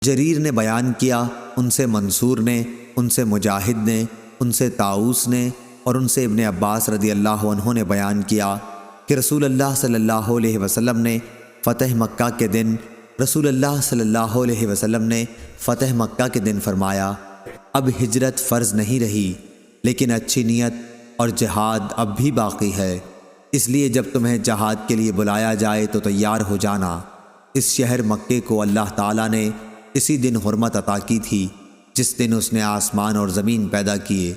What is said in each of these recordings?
جریر نے بیان کیا، ان سے منصور نے، ان سے مجاہد نے، ان سے طاؤس نے اور ان سے ابن عباس رضی اللہ عنہ نے بیان کیا کہ رسول اللہ صلی اللہ علیہ وسلم نے فتح مکہ کے دن فتح مکہ کے دن فرمایا، اب ہجرت فرض نہیں رہی، لیکن اچھی نیت اور جہاد اب بھی باقی ہے، اس لیے جب تمہیں جہاد کے لیے بلایا جائے تو تیار ہو جانا۔ اس شہر مکے کو اللہ تعالیٰ نے اسی دن حرمت عطا کی تھی جس دن اس نے آسمان اور زمین پیدا کیے،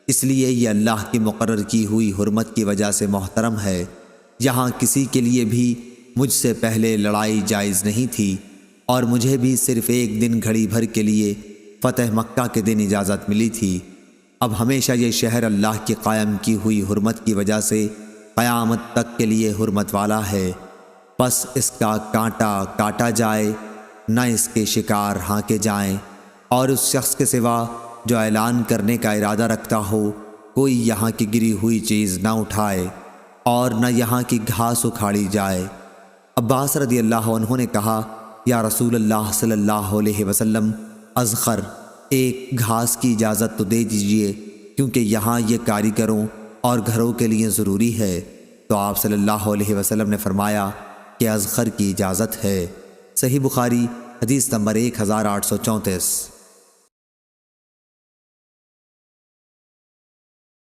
اس لیے یہ اللہ کی مقرر کی ہوئی حرمت کی وجہ سے محترم ہے۔ یہاں کسی کے لیے بھی مجھ سے پہلے لڑائی جائز نہیں تھی، اور مجھے بھی صرف ایک دن گھڑی بھر کے لیے فتح مکہ کے دن اجازت ملی تھی۔ اب ہمیشہ یہ شہر اللہ کی قائم کی ہوئی حرمت کی وجہ سے قیامت تک کے لیے حرمت والا ہے، پس اس کا کانٹا کاٹا جائے، نہ اس کے شکار ہانکے جائیں، اور اس شخص کے سوا جو اعلان کرنے کا ارادہ رکھتا ہو کوئی یہاں کی گری ہوئی چیز نہ اٹھائے اور نہ یہاں کی گھاس اکھاڑی جائے۔ عباس رضی اللہ عنہ نے کہا، یا رسول اللہ صلی اللہ علیہ وسلم، اذخر ایک گھاس کی اجازت تو دے دیجئے، کیونکہ یہاں یہ کاریگروں اور گھروں کے لیے ضروری ہے۔ تو آپ صلی اللہ علیہ وسلم نے فرمایا کہ اذخر کی اجازت ہے۔ صحیح بخاری حدیث نمبر 1834۔